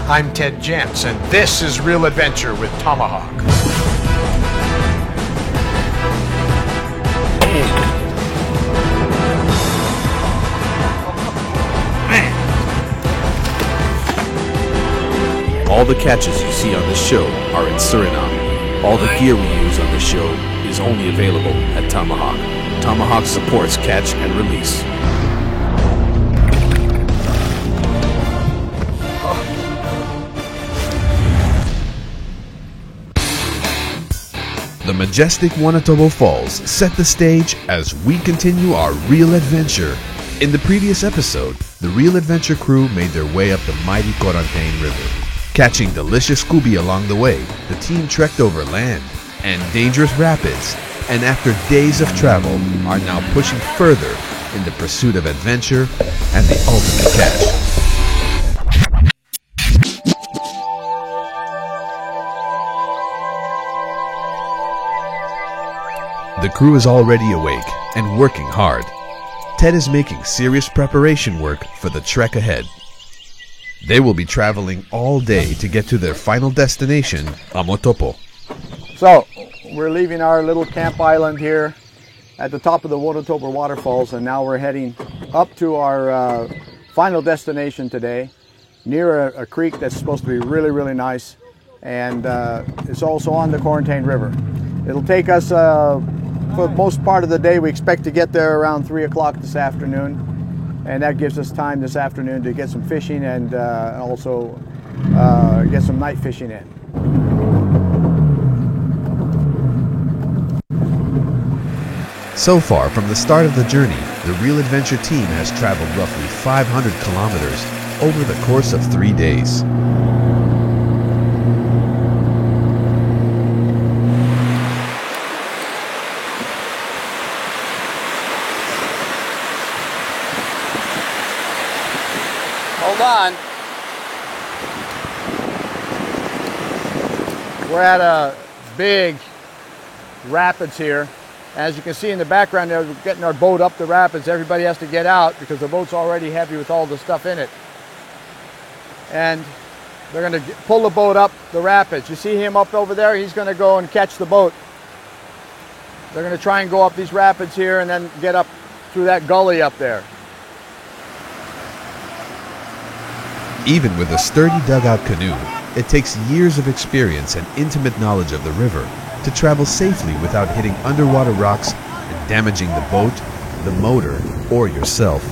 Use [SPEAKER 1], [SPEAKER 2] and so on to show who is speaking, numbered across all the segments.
[SPEAKER 1] I'm Ted Jantz, and this is Real Adventure with Tomahawk.
[SPEAKER 2] All the catches you see on the show are in Suriname. All the gear we use on the show is only available at Tomahawk. Tomahawk supports catch and release. The majestic Wanatobo Falls set the stage as we continue our real adventure. In the previous episode, the Real Adventure crew made their way up the mighty Corantaine River. Catching delicious Scooby along the way, the team trekked over land and dangerous rapids, and after days of travel, are now pushing further in the pursuit of adventure and the ultimate catch. The crew is already awake and working hard. Ted is making serious preparation work for the trek ahead. They will be traveling all day to get to their final destination, Amotopo.
[SPEAKER 3] So, we're leaving our little camp island here at the top of the Wanatobo waterfalls, and now we're heading up to our final destination today, near a creek that's supposed to be really, really nice, and it's also on the Corantaine River. It'll take us for the most part of the day. We expect to get there around 3 o'clock this afternoon, and that gives us time this afternoon to get some fishing and also get some night fishing in.
[SPEAKER 2] So far from the start of the journey, the Real Adventure team has traveled roughly 500 kilometers over the course of 3 days.
[SPEAKER 3] Hold on. We're at a big rapids here. As you can see in the background there, we're getting our boat up the rapids. Everybody has to get out because the boat's already heavy with all the stuff in it. And they're going to pull the boat up the rapids. You see him up over there? He's going to go and catch the boat. They're going to try and go up these rapids here and then get up through that gully up there.
[SPEAKER 2] Even with a sturdy dugout canoe, it takes years of experience and intimate knowledge of the river to travel safely without hitting underwater rocks and damaging the boat, the motor, or yourself.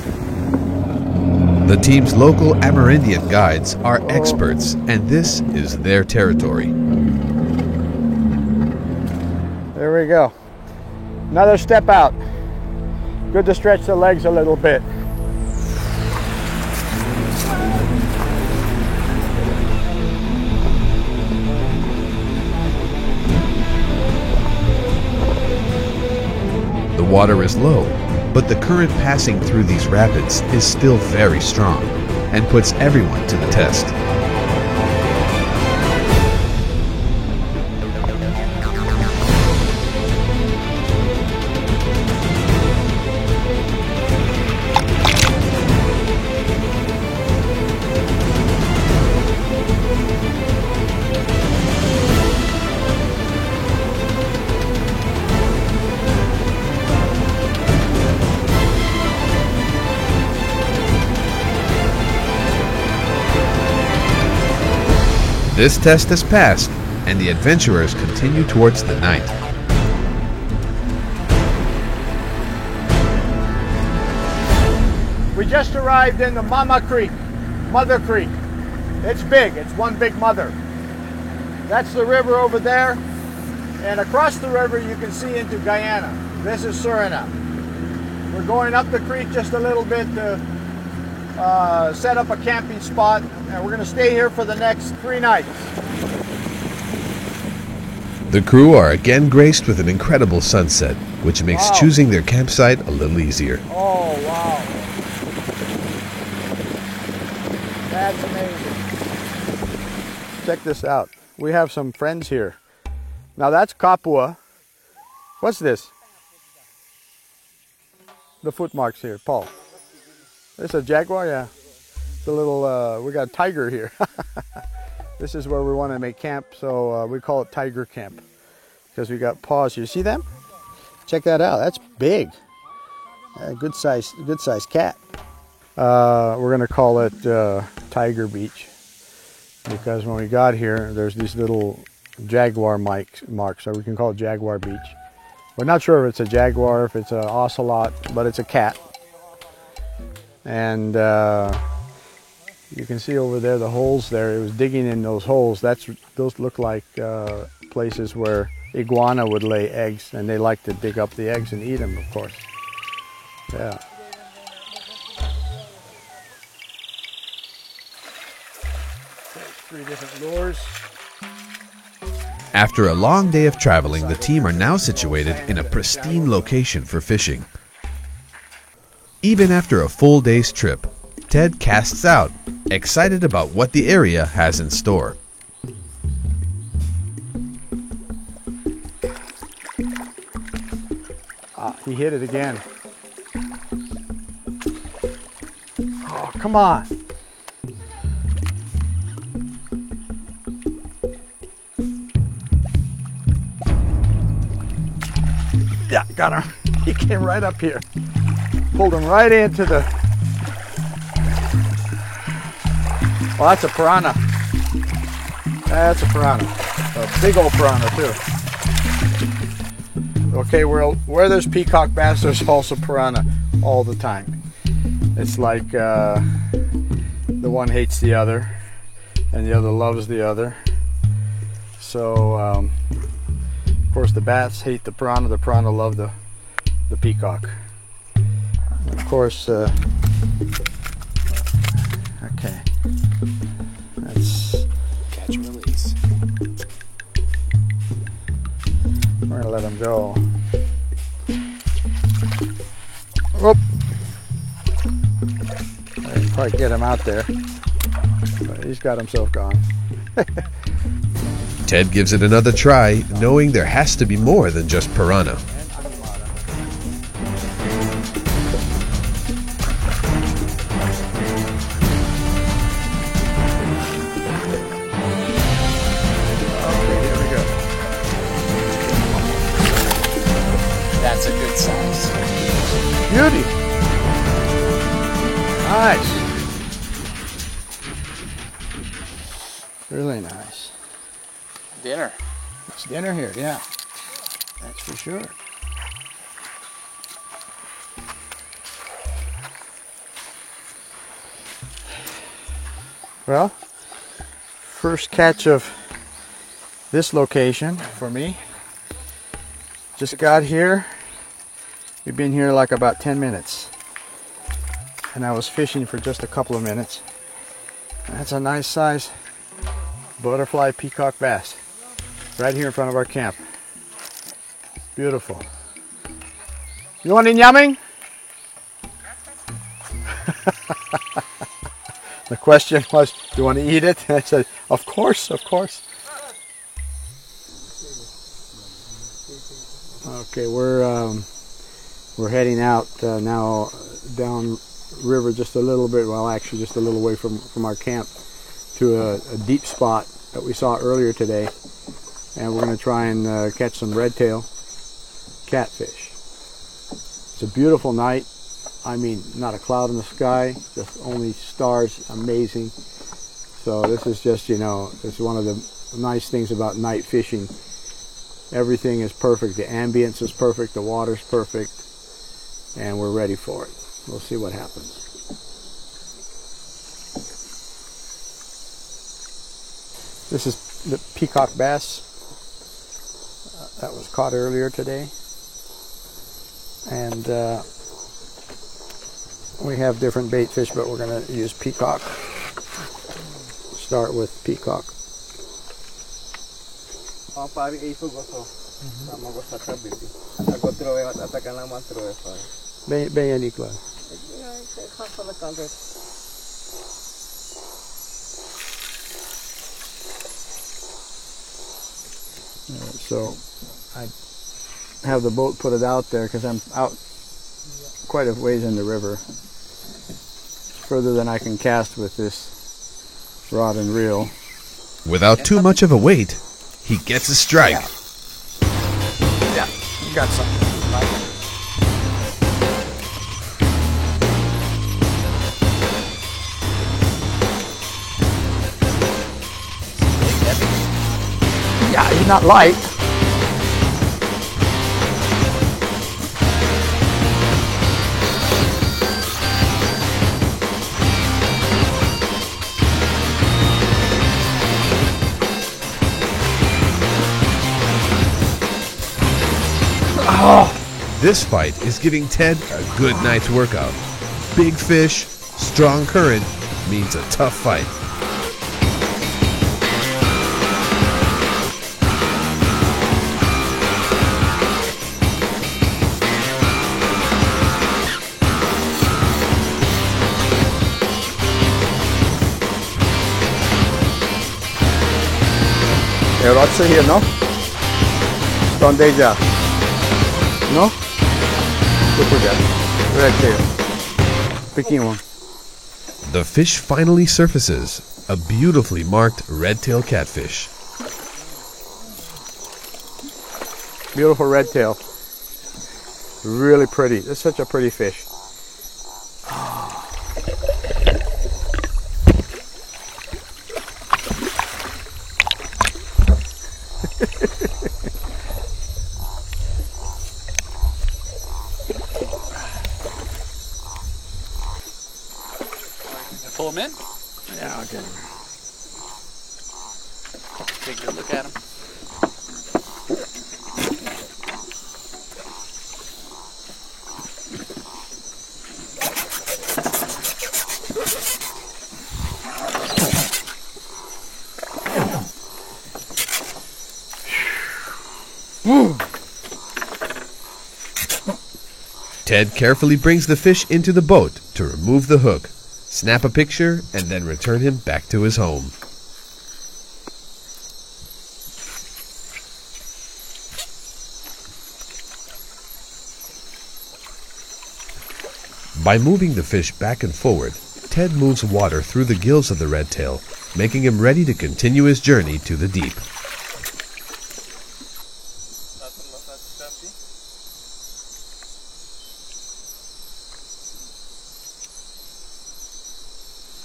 [SPEAKER 2] The team's local Amerindian guides are experts, and this is their territory.
[SPEAKER 3] There we go. Another step out. Good to stretch the legs a little bit.
[SPEAKER 2] The water is low, but the current passing through these rapids is still very strong and puts everyone to the test. This test has passed, and the adventurers continue towards the night.
[SPEAKER 3] We just arrived in the Mama Creek, Mother Creek. It's big, it's one big mother. That's the river over there, and across the river you can see into Guyana. This is Suriname. We're going up the creek just a little bit to set up a camping spot, and we're going to stay here for the next 3 nights.
[SPEAKER 2] The crew are again graced with an incredible sunset, which makes choosing their campsite a little easier.
[SPEAKER 3] Oh, wow. That's amazing. Check this out. We have some friends here. Now that's Kapua. What's this? The footmarks here, Paul. This a jaguar, yeah. The little, we got a tiger here. This is where we want to make camp, so we call it Tiger Camp because we got paws. You see them? Check that out. That's big. Good size cat. We're gonna call it Tiger Beach because when we got here, there's these little jaguar marks, so we can call it Jaguar Beach. We're not sure if it's a jaguar, if it's an ocelot, but it's a cat. And you can see over there the holes there. It was digging in those holes. Those look like places where iguana would lay eggs, and they like to dig up the eggs and eat them, of course. Yeah. Three different lures.
[SPEAKER 2] After a long day of traveling, the team are now situated in a pristine location for fishing. Even after a full day's trip, Ted casts out, excited about what the area has in store.
[SPEAKER 3] He hit it again. Oh, come on. Yeah, got him. He came right up here. Pulled him right into the... Oh, that's a piranha. That's a piranha. A big old piranha, too. Okay, where there's peacock bass, there's also piranha all the time. It's like the one hates the other, and the other loves the other. So, of course, the bats hate the piranha love the peacock. And of course, okay, that's
[SPEAKER 4] catch and release.
[SPEAKER 3] We're gonna let him go. Whoop! I didn't quite get him out there, but he's got himself gone.
[SPEAKER 2] Ted gives it another try, knowing there has to be more than just piranha.
[SPEAKER 3] Okay, here we go.
[SPEAKER 4] That's a good size.
[SPEAKER 3] Beauty! Nice! Really nice.
[SPEAKER 4] Dinner.
[SPEAKER 3] It's dinner here, yeah. That's for sure. Well, first catch of this location for me. Just got here. We've been here like about 10 minutes. And I was fishing for just a couple of minutes. That's a nice size butterfly peacock bass. Right here in front of our camp. Beautiful. You want inyamming? The question was, do you want to eat it? And I said, of course, of course. Okay, we're heading out now down river just a little bit, well actually just a little way from our camp to a deep spot that we saw earlier today. And we're going to try and catch some redtail catfish. It's a beautiful night. I mean, not a cloud in the sky, just only stars. Amazing. So this is just, you know, it's one of the nice things about night fishing. Everything is perfect. The ambience is perfect. The water's perfect. And we're ready for it. We'll see what happens. This is the peacock bass that was caught earlier today, and we have different bait fish, but we're going to use peacock. Start with peacock. Bem ali, claro. So I have the boat put it out there because I'm out quite a ways in the river, further than I can cast with this rod and reel.
[SPEAKER 2] Without too much of a wait, he gets a strike.
[SPEAKER 3] Yeah, you got something. Yeah, he's not light.
[SPEAKER 2] This fight is giving Ted a good night's workout. Big fish, strong current means a tough fight.
[SPEAKER 3] Rocze here, no? ¿Dónde ya? No? Look at that. Right there. Picking one.
[SPEAKER 2] The fish finally surfaces, a beautifully marked red-tail catfish.
[SPEAKER 3] Beautiful red tail. Really pretty. It's such a pretty fish.
[SPEAKER 4] Pull him in.
[SPEAKER 3] Yeah, okay.
[SPEAKER 4] Take a good look at him.
[SPEAKER 2] Ted carefully brings the fish into the boat to remove the hook, snap a picture, and then return him back to his home. By moving the fish back and forward, Ted moves water through the gills of the redtail, making him ready to continue his journey to the deep.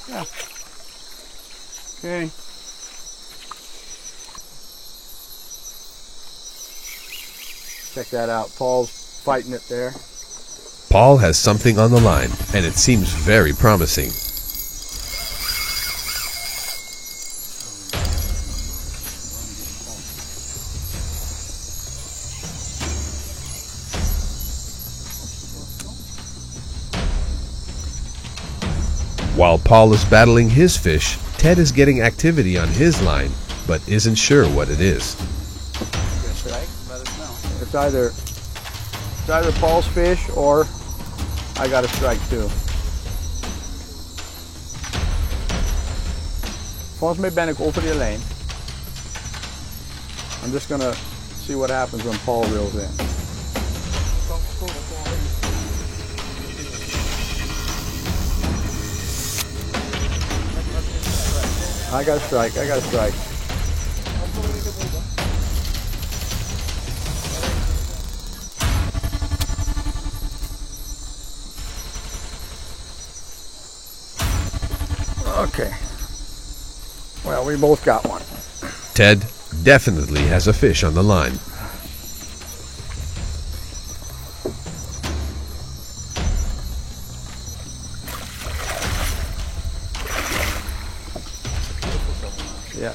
[SPEAKER 3] Yeah. Okay. Check that out. Paul's fighting it there.
[SPEAKER 2] Paul has something on the line, and it seems very promising. While Paul is battling his fish, Ted is getting activity on his line, but isn't sure what it is.
[SPEAKER 4] Let us know.
[SPEAKER 3] It's either Paul's fish or I got a strike too. Volgens mij ben ik over die lijn. I'm just gonna see what happens when Paul reels in. I got a strike, I got a strike. Okay. Well, we both got one.
[SPEAKER 2] Ted definitely has a fish on the line.
[SPEAKER 3] Yeah.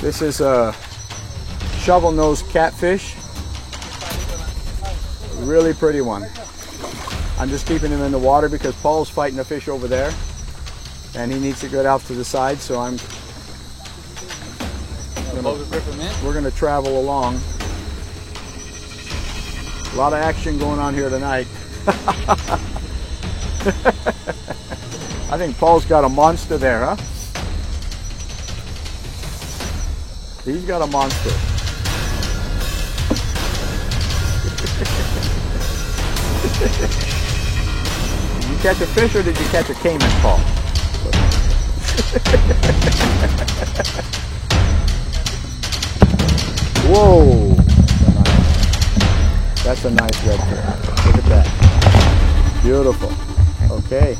[SPEAKER 3] This is a shovel-nosed catfish. Really pretty one. I'm just keeping him in the water because Paul's fighting a fish over there and he needs to get out to the side, so we're going to travel along. A lot of action going on here tonight. I think Paul's got a monster there, huh? He's got a monster. Did you catch a fish or did you catch a caiman, Paul? Whoa! That's a nice red tail. Look at that. Beautiful. Okay.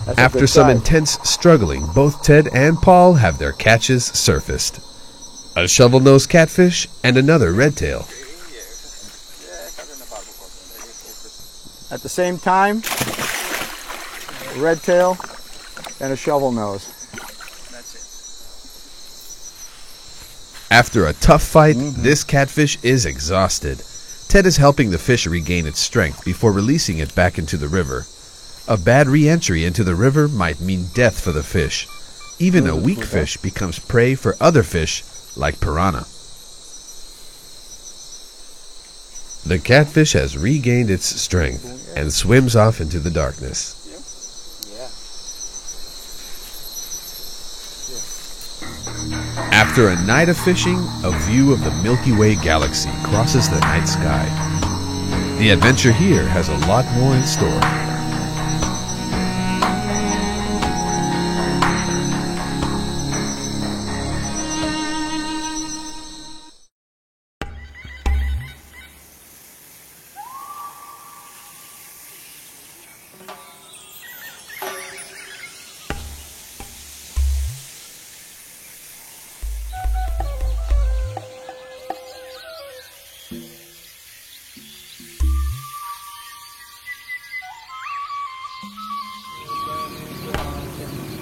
[SPEAKER 3] That's a
[SPEAKER 2] After
[SPEAKER 3] good
[SPEAKER 2] some
[SPEAKER 3] size.
[SPEAKER 2] intense struggling, both Ted and Paul have their catches surfaced. A shovel-nosed catfish and another redtail.
[SPEAKER 3] At the same time, a red tail and a shovel nose.
[SPEAKER 2] After a tough fight, this catfish is exhausted. Ted is helping the fish regain its strength before releasing it back into the river. A bad re-entry into the river might mean death for the fish. Even a weak fish becomes prey for other fish, like piranha. The catfish has regained its strength and swims off into the darkness. After a night of fishing, a view of the Milky Way galaxy crosses the night sky. The adventure here has a lot more in store.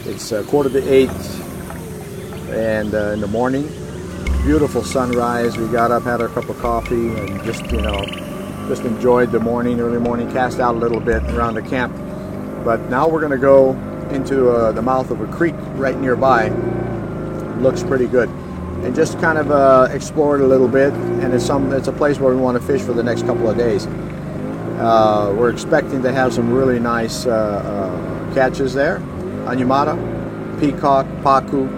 [SPEAKER 3] It's 7:45 and in the morning, beautiful sunrise. We got up, had our cup of coffee, and just enjoyed the morning, early morning, cast out a little bit around the camp. But now we're going to go into the mouth of a creek right nearby. Looks pretty good, and just kind of explore it a little bit. And it's a place where we want to fish for the next couple of days. We're expecting to have some really nice catches there. Anyamata, peacock, pacu.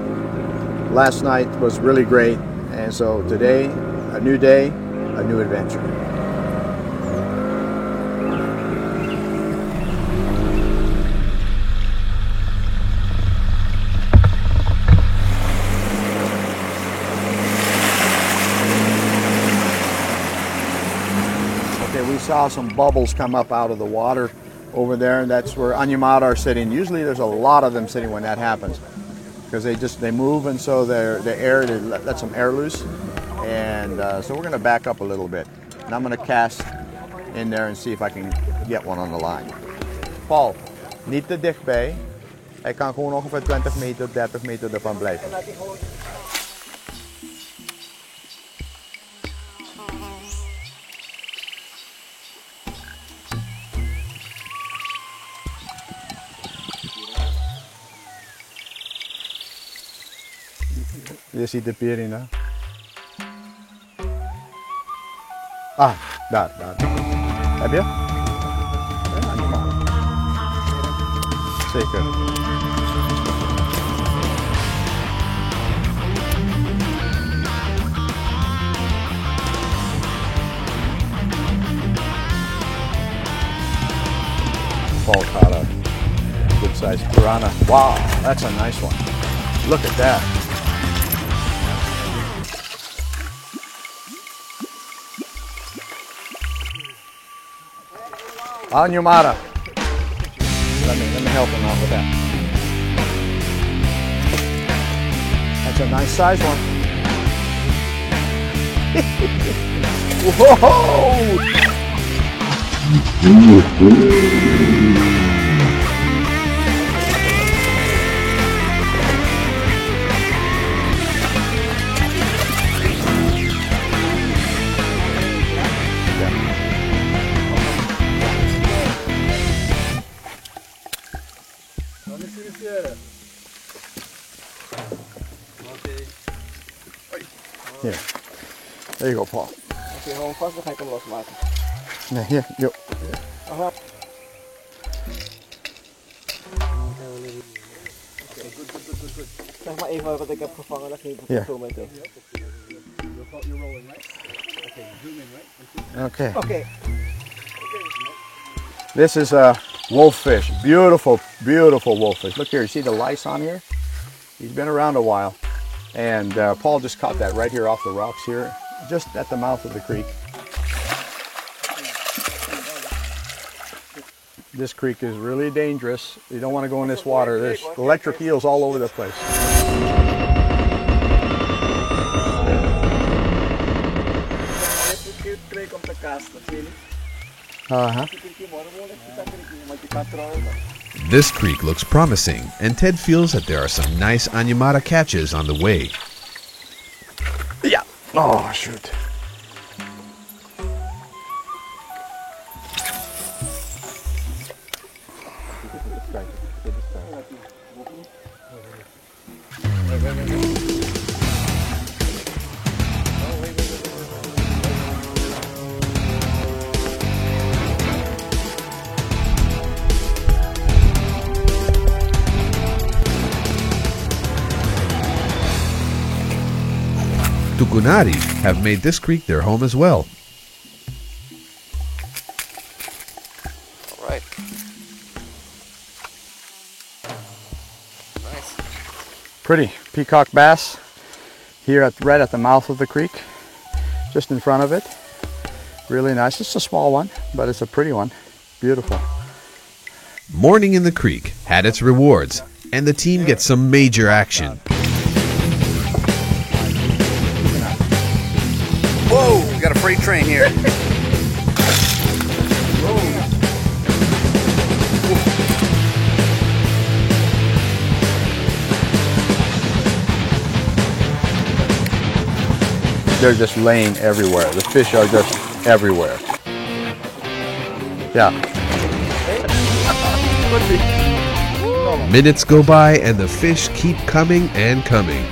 [SPEAKER 3] Last night was really great, and so today, a new day, a new adventure. Okay, we saw some bubbles come up out of the water over there, and that's where Anyamata are sitting. Usually there's a lot of them sitting when that happens, because they move, and so they let some air loose, and so we're going to back up a little bit, and I'm going to cast in there and see if I can get one on the line. Paul, niet te dichtbij. Hij kan gewoon ongeveer 20 meter, 30 meter ervan blijven. Je ziet de piering, hè? Ah, daar. Heb je? Ja, Anyamata. Zeker. Paul caught a good sized piranha. Wow, that's a nice one. Look at that. Anyamata. Let me help him out with that. That's a nice size one. Whoa! Here. There you go, Paul.
[SPEAKER 5] Oké, gewoon vast, dan ga ik hem losmaken.
[SPEAKER 3] Nee, hier, joh.
[SPEAKER 5] Aha. Zeg maar even wat ik heb gevangen, dan geef ik het zo mee terug.
[SPEAKER 3] Okay.
[SPEAKER 5] Oké.
[SPEAKER 3] This is a wolffish. Beautiful, beautiful wolffish. Look here, you see the lice on here? He's been around a while. And Paul just caught that right here off the rocks here, just at the mouth of the creek. This creek is really dangerous. You don't want to go in this water. There's electric eels all over the place. Uh-huh.
[SPEAKER 2] This creek looks promising, and Ted feels that there are some nice Anyamata catches on the way.
[SPEAKER 3] Yeah. Oh, shoot.
[SPEAKER 2] Tucunari have made this creek their home as well.
[SPEAKER 4] All right. Nice.
[SPEAKER 3] Pretty peacock bass here right at the mouth of the creek, just in front of it. Really nice. It's a small one, but it's a pretty one. Beautiful.
[SPEAKER 2] Morning in the creek had its rewards, and the team gets some major action.
[SPEAKER 4] Whoa, we got a freight train here.
[SPEAKER 3] They're just laying everywhere. The fish are just everywhere. Yeah.
[SPEAKER 2] Minutes go by, and the fish keep coming and coming.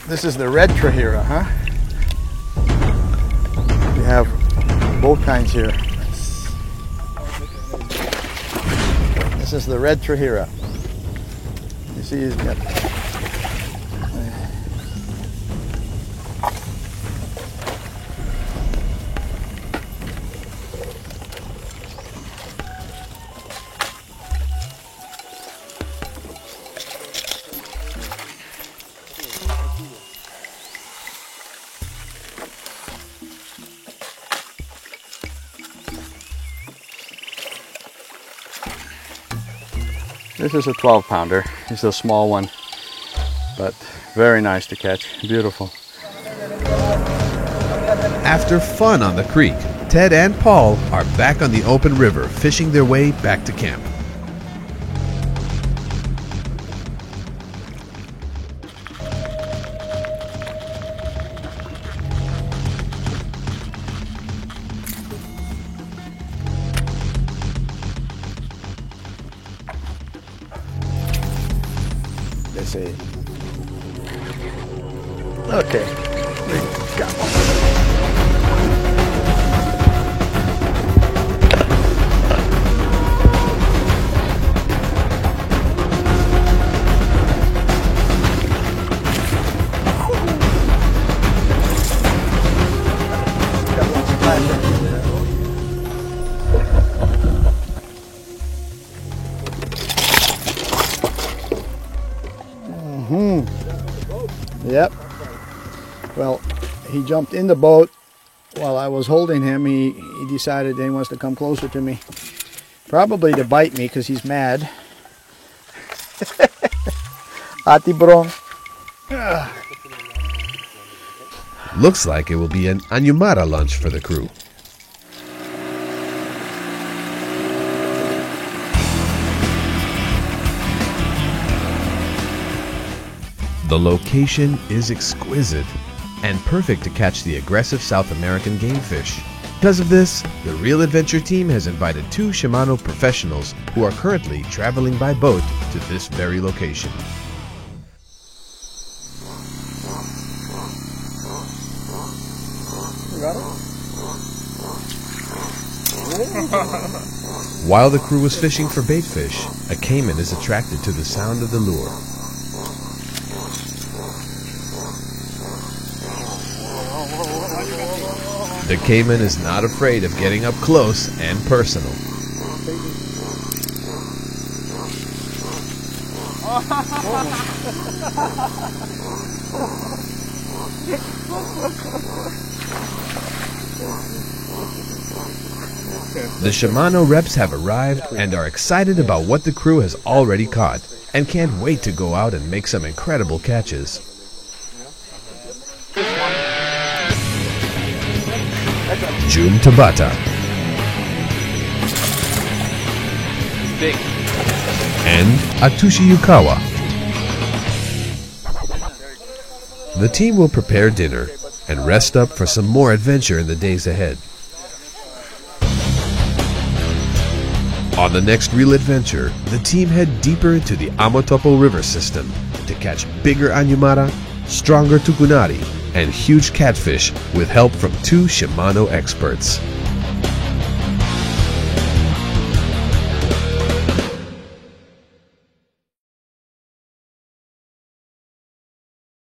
[SPEAKER 3] This is the red Trahira, huh? We have both kinds here. This is the red Trahira. You see he's got... This is a 12-pounder. It's a small one, but very nice to catch. Beautiful.
[SPEAKER 2] After fun on the creek, Ted and Paul are back on the open river, fishing their way back to camp.
[SPEAKER 3] They say. Okay. We got one. Yep. Well, he jumped in the boat while I was holding him. He decided that he wants to come closer to me. Probably to bite me because he's mad. Ati bro.
[SPEAKER 2] Looks like it will be an Anyamata lunch for the crew. The location is exquisite and perfect to catch the aggressive South American game fish. Because of this, the Real Adventure team has invited 2 Shimano professionals who are currently traveling by boat to this very location. While the crew was fishing for bait fish, a caiman is attracted to the sound of the lure. The Cayman is not afraid of getting up close and personal. The Shimano reps have arrived and are excited about what the crew has already caught, and can't wait to go out and make some incredible catches. Jum Tabata
[SPEAKER 1] Big.
[SPEAKER 2] and Atushi Yukawa. The team will prepare dinner and rest up for some more adventure in the days ahead. On the next Real Adventure, the team head deeper into the Amotopo River system to catch bigger Anyumara, stronger Tukunari, and huge catfish with help from 2 Shimano experts.